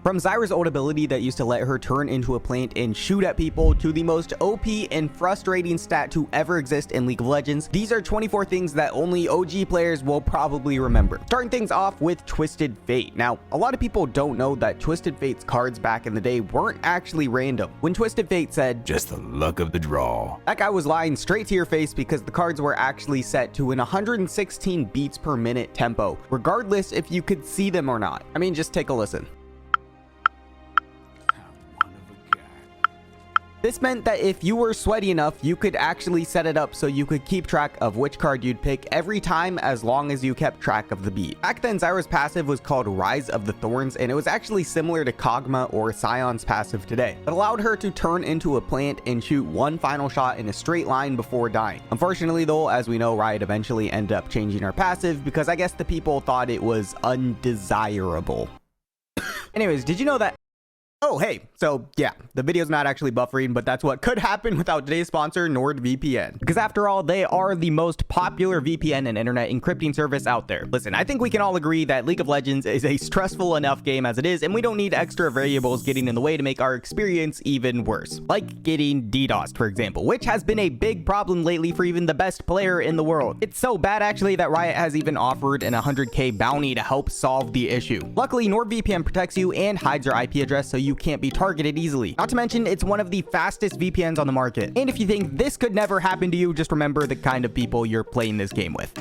From Zyra's old ability that used to let her turn into a plant and shoot at people, to the most OP and frustrating stat to ever exist in League of Legends, these are 24 things that only OG players will probably remember. Starting things off with Twisted Fate. Now, a lot of people don't know that Twisted Fate's cards back in the day weren't actually random. When Twisted Fate said, "Just the luck of the draw," that guy was lying straight to your face, because the cards were actually set to an 116 beats per minute tempo, regardless if you could see them or not. I mean, just take a listen. This meant that if you were sweaty enough, you could actually set it up so you could keep track of which card you'd pick every time, as long as you kept track of the beat. Back then, Zyra's passive was called Rise of the Thorns, and it was actually similar to Kog'Maw or Sion's passive today. It allowed her to turn into a plant and shoot one final shot in a straight line before dying. Unfortunately though, as we know, Riot eventually ended up changing her passive because I guess the people thought it was undesirable. Anyways, did you know that... Oh, hey, so yeah, the video's not actually buffering, but that's what could happen without today's sponsor, NordVPN. Because after all, they are the most popular VPN and internet encrypting service out there. Listen, I think we can all agree that League of Legends is a stressful enough game as it is, and we don't need extra variables getting in the way to make our experience even worse. Like getting DDoSed, for example, which has been a big problem lately for even the best player in the world. It's so bad, actually, that Riot has even offered an 100k bounty to help solve the issue. Luckily, NordVPN protects you and hides your IP address so you can't be targeted easily. Not to mention, it's one of the fastest VPNs on the market. And if you think this could never happen to you, just remember the kind of people you're playing this game with.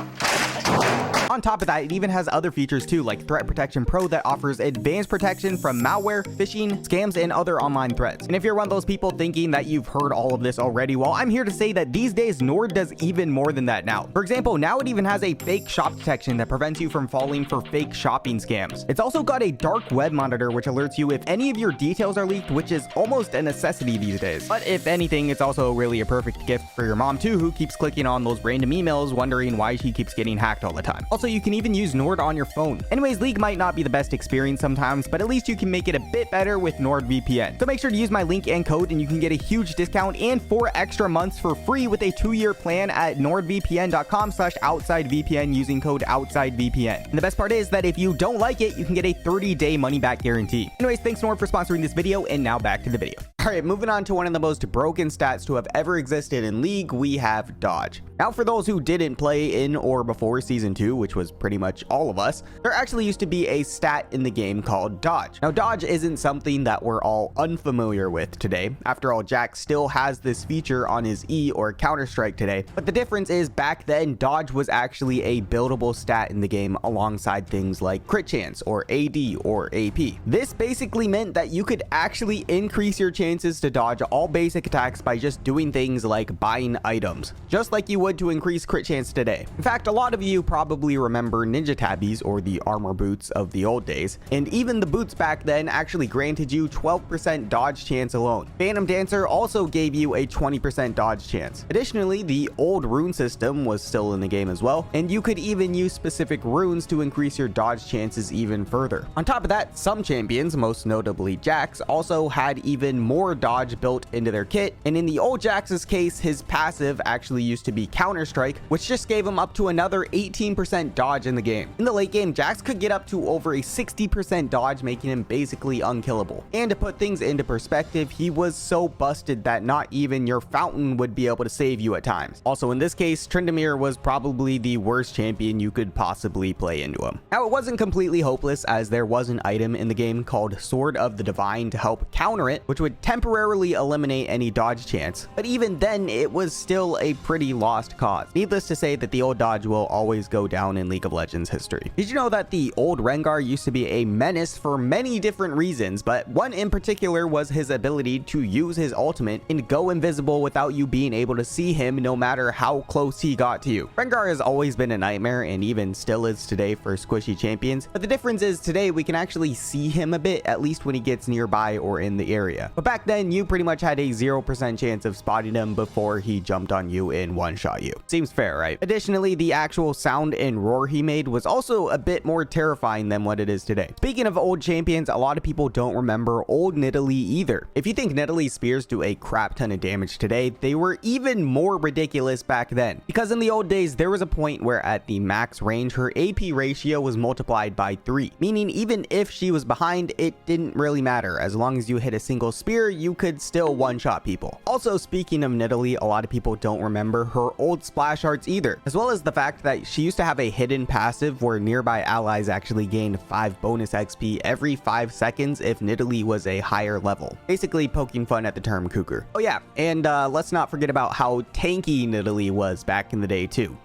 On top of that, it even has other features too, like Threat Protection Pro that offers advanced protection from malware, phishing, scams, and other online threats. And if you're one of those people thinking that you've heard all of this already, well, I'm here to say that these days Nord does even more than that now. For example, now it even has a fake shop detection that prevents you from falling for fake shopping scams. It's also got a dark web monitor which alerts you if any of your details are leaked, which is almost a necessity these days. But if anything, it's also really a perfect gift for your mom too, who keeps clicking on those random emails wondering why she keeps getting hacked all the time. Also, you can even use Nord on your phone. Anyways, League might not be the best experience sometimes, but at least you can make it a bit better with NordVPN. So make sure to use my link and code and you can get a huge discount and 4 extra months for free with a 2-year plan at nordvpn.com/OutsideVPN using code OutsideVPN. And the best part is that if you don't like it, you can get a 30-day money-back guarantee. Anyways, thanks Nord for sponsoring this video, and now back to the video. Alright, moving on to one of the most broken stats to have ever existed in League, we have dodge. Now, for those who didn't play in or before Season 2, which was pretty much all of us, there actually used to be a stat in the game called dodge. Now, dodge isn't something that we're all unfamiliar with today. After all, Jax still has this feature on his E or Counter-Strike today, but the difference is back then, dodge was actually a buildable stat in the game alongside things like crit chance or AD or AP. This basically meant that you could actually increase your chances to dodge all basic attacks by just doing things like buying items, just like you would to increase crit chance today. In fact, a lot of you probably remember ninja tabbies or the armor boots of the old days, and even the boots back then actually granted you 12% dodge chance alone. Phantom Dancer also gave you a 20% dodge chance. Additionally, the old rune system was still in the game as well, and you could even use specific runes to increase your dodge chances even further. On top of that, some champions, most notably Jax, also had even more dodge built into their kit, and in the old Jax's case, his passive actually used to be Counter-Strike, which just gave him up to another 18% dodge in the game. In the late game, Jax could get up to over a 60% dodge, making him basically unkillable. And to put things into perspective, he was so busted that not even your fountain would be able to save you at times. Also, in this case, Tryndamere was probably the worst champion you could possibly play into him. Now, it wasn't completely hopeless, as there was an item in the game called Sword of the Divine to help counter it, which would temporarily eliminate any dodge chance. But even then, it was still a pretty lost cause. Needless to say that the old dodge will always go down in League of Legends history. Did you know that the old Rengar used to be a menace for many different reasons, but one in particular was his ability to use his ultimate and go invisible without you being able to see him no matter how close he got to you. Rengar has always been a nightmare and even still is today for squishy champions, but the difference is today we can actually see him a bit, at least when he gets nearby or in the area. But back back then you pretty much had a 0% chance of spotting him before he jumped on you and one-shot you. Seems fair, right? Additionally, the actual sound and roar he made was also a bit more terrifying than what it is today. Speaking of old champions, a lot of people don't remember old Nidalee either. If you think Nidalee's spears do a crap ton of damage today, they were even more ridiculous back then. Because in the old days, there was a point where at the max range, her AP ratio was multiplied by 3, meaning even if she was behind, it didn't really matter. As long as you hit a single spear, you could still one-shot people. Also, speaking of Nidalee, a lot of people don't remember her old splash arts either, as well as the fact that she used to have a hidden passive where nearby allies actually gained 5 bonus XP every 5 seconds if Nidalee was a higher level. Basically poking fun at the term cougar. Oh yeah, and let's not forget about how tanky Nidalee was back in the day too.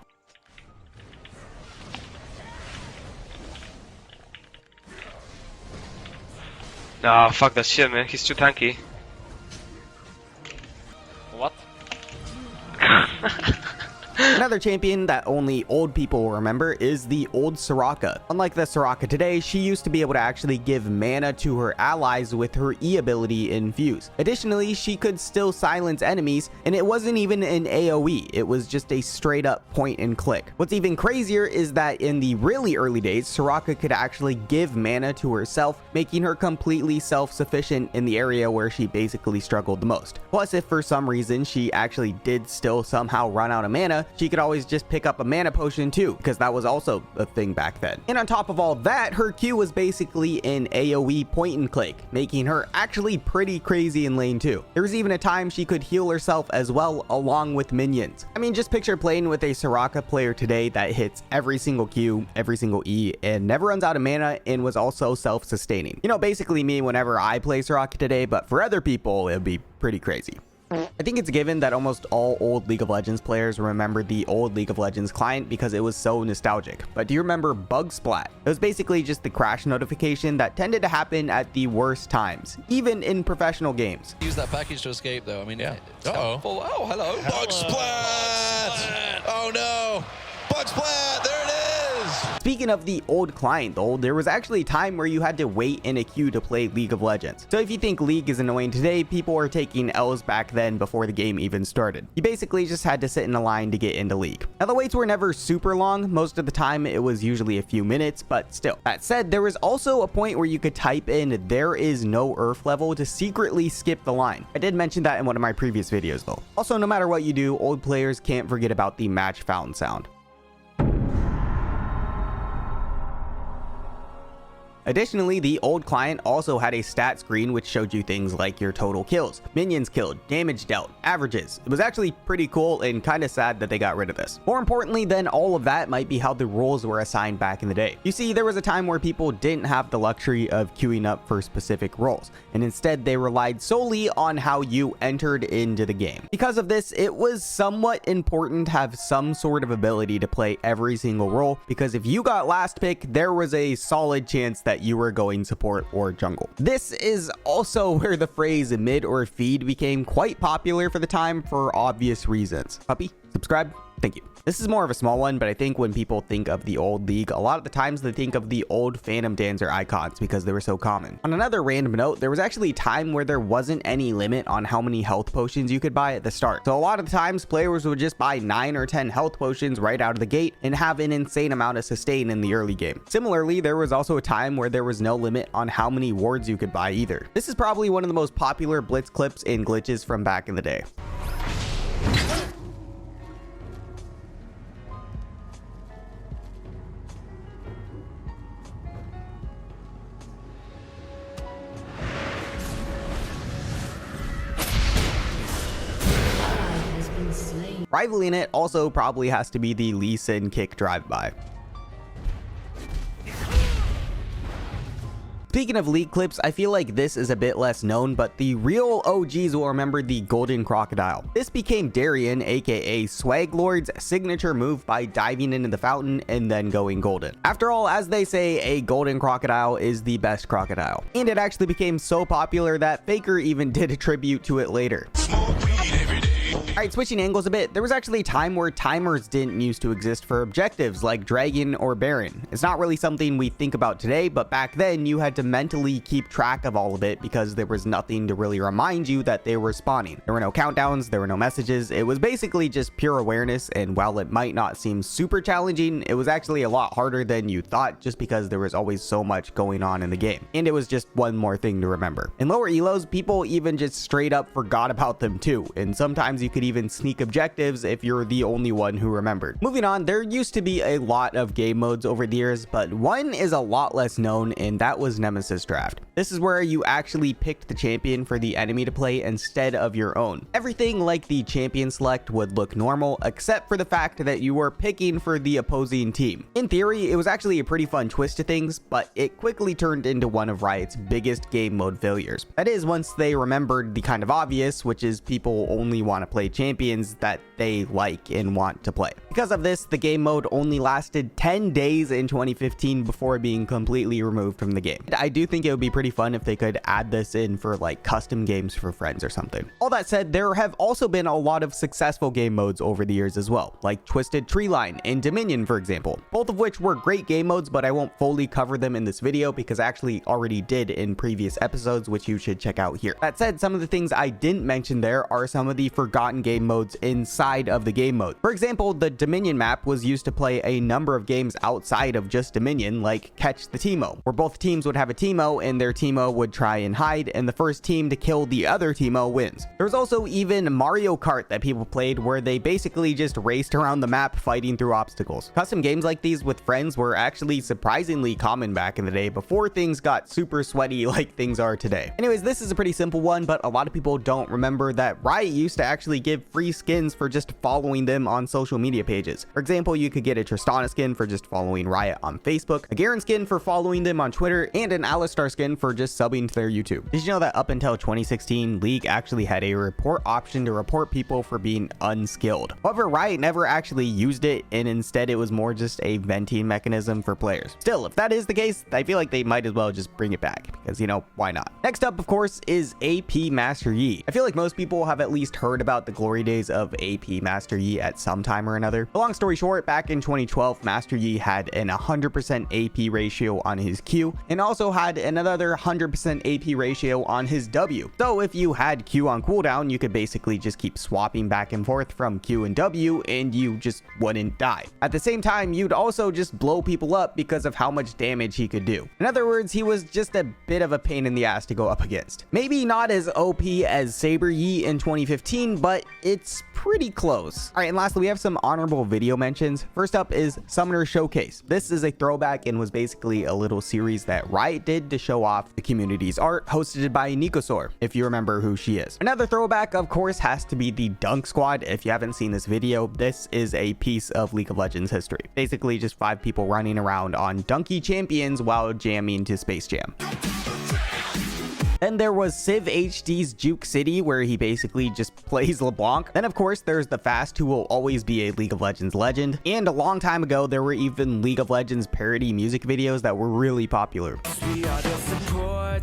No, fuck that shit, man. He's too tanky. What? Another champion that only old people will remember is the old Soraka. Unlike the Soraka today, she used to be able to actually give mana to her allies with her E ability Infuse. Additionally, she could still silence enemies, and it wasn't even an AoE, it was just a straight up point and click. What's even crazier is that in the really early days, Soraka could actually give mana to herself, making her completely self-sufficient in the area where she basically struggled the most. Plus, if for some reason she actually did still somehow run out of mana, she could always just pick up a mana potion too, because that was also a thing back then. And on top of all that, her Q was basically an AoE point and click, making her actually pretty crazy in lane 2. There was even a time she could heal herself as well along with minions. I mean, just picture playing with a Soraka player today that hits every single Q, every single E, and never runs out of mana and was also self-sustaining. You know, basically me whenever I play Soraka today, but for other people, it'd be pretty crazy. I think it's given that almost all old League of Legends players remember the old League of Legends client because it was so nostalgic. But do you remember Bug Splat? It was basically just the crash notification that tended to happen at the worst times, even in professional games. Use that package to escape though. I mean, yeah. Uh-oh. Oh, hello. Bug Splat! Oh no! Bug Splat! There it is! Speaking of the old client though, there was actually a time where you had to wait in a queue to play League of Legends. So if you think League is annoying today, people were taking L's back then before the game even started. You basically just had to sit in a line to get into League. Now the waits were never super long, most of the time it was usually a few minutes, but still. That said, there was also a point where you could type in "there is no earth level" to secretly skip the line. I did mention that in one of my previous videos though. Also, no matter what you do, old players can't forget about the match fountain sound. Additionally, the old client also had a stat screen which showed you things like your total kills, minions killed, damage dealt, averages. It was actually pretty cool and kind of sad that they got rid of this. More importantly than all of that might be how the roles were assigned back in the day. You see, there was a time where people didn't have the luxury of queuing up for specific roles, and instead they relied solely on how you entered into the game. Because of this, it was somewhat important to have some sort of ability to play every single role, because if you got last pick, there was a solid chance that you were going support or jungle. This is also where the phrase mid or feed became quite popular for the time for obvious reasons. Puppy, subscribe, thank you. This is more of a small one, but I think when people think of the old League, a lot of the times they think of the old Phantom Dancer icons because they were so common. On another random note, there was actually a time where there wasn't any limit on how many health potions you could buy at the start. So a lot of the times players would just buy 9 or 10 health potions right out of the gate and have an insane amount of sustain in the early game. Similarly, there was also a time where there was no limit on how many wards you could buy either. This is probably one of the most popular blitz clips and glitches from back in the day. Rivaling it also probably has to be the Lee Sin kick drive-by. Speaking of League clips, I feel like this is a bit less known, but the real OGs will remember the Golden Crocodile. This became Darien, aka Swag Lord's signature move by diving into the fountain and then going golden. After all, as they say, a golden crocodile is the best crocodile. And it actually became so popular that Faker even did a tribute to it later. Smoke weed every day. Alright, switching angles a bit, there was actually a time where timers didn't used to exist for objectives like Dragon or Baron. It's not really something we think about today, but back then you had to mentally keep track of all of it because there was nothing to really remind you that they were spawning. There were no countdowns, there were no messages, it was basically just pure awareness, and while it might not seem super challenging, it was actually a lot harder than you thought just because there was always so much going on in the game. And it was just one more thing to remember. In lower elos, people even just straight up forgot about them too, and sometimes you could even sneak objectives if you're the only one who remembered. Moving on, there used to be a lot of game modes over the years, but one is a lot less known, and that was Nemesis Draft. This is where you actually picked the champion for the enemy to play instead of your own. Everything like the champion select would look normal, except for the fact that you were picking for the opposing team. In theory, it was actually a pretty fun twist to things, but it quickly turned into one of Riot's biggest game mode failures. That is, once they remembered the kind of obvious, which is people only want to play champions that they like and want to play. Because of this, the game mode only lasted 10 days in 2015 before being completely removed from the game. I do think it would be pretty fun if they could add this in for like custom games for friends or something. All that said, there have also been a lot of successful game modes over the years as well, like Twisted Treeline and Dominion, for example, both of which were great game modes, but I won't fully cover them in this video because I actually already did in previous episodes, which you should check out here. That said, some of the things I didn't mention there are some of the forgotten game modes inside of the game mode. For example, the Dominion map was used to play a number of games outside of just Dominion, like Catch the Teemo, where both teams would have a Teemo and their Teemo would try and hide, and the first team to kill the other Teemo wins. There was also even Mario Kart that people played where they basically just raced around the map fighting through obstacles. Custom games like these with friends were actually surprisingly common back in the day before things got super sweaty like things are today. Anyways, this is a pretty simple one, but a lot of people don't remember that Riot used to actually give free skins for just following them on social media pages. For example, you could get a Tristana skin for just following Riot on Facebook, a Garen skin for following them on Twitter, and an Alistar skin for just subbing to their YouTube. Did you know that up until 2016, League actually had a report option to report people for being unskilled? However, Riot never actually used it, and instead it was more just a venting mechanism for players. Still, if that is the case, I feel like they might as well just bring it back, because, you know, why not? Next up, of course, is AP Master Yi. I feel like most people have at least heard about the glory days of AP Master Yi at some time or another. But long story short, back in 2012, Master Yi had an 100% AP ratio on his Q, and also had another 100% AP ratio on his W. So if you had Q on cooldown, you could basically just keep swapping back and forth from Q and W, and you just wouldn't die. At the same time, you'd also just blow people up because of how much damage he could do. In other words, he was just a bit of a pain in the ass to go up against. Maybe not as OP as Saber Yi in 2015, but it's pretty close. All right, and lastly, we have some honorable video mentions. First up is Summoner Showcase. This is a throwback and was basically a little series that Riot did to show off the community's art, hosted by Nikosor, if you remember who she is. Another throwback, of course, has to be the Dunk Squad. If you haven't seen this video, this is a piece of League of Legends history. Basically just 5 people running around on Dunky champions while jamming to Space Jam. Then there was Civ HD's Juke City, where he basically just plays LeBlanc. Then, of course, there's the Fast, who will always be a League of Legends legend. And a long time ago, there were even League of Legends parody music videos that were really popular. We are the support,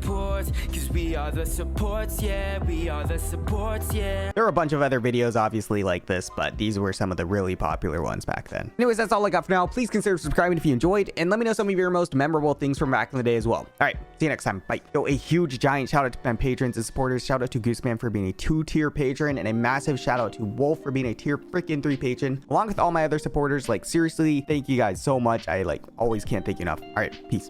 cause we are the supports, yeah, we are the supports, yeah. There are a bunch of other videos, obviously, like this, but these were some of the really popular ones back then. Anyways, that's all I got for now. Please consider subscribing if you enjoyed, and let me know some of your most memorable things from back in the day as well. All right, see you next time. Bye. Yo, a huge giant shout out to my patrons and supporters. Shout out to Gooseman for being a 2-tier patron, and a massive shout out to Wolf for being a tier freaking 3 patron, along with all my other supporters. Like, seriously, thank you guys so much. I always can't thank you enough. All right, peace.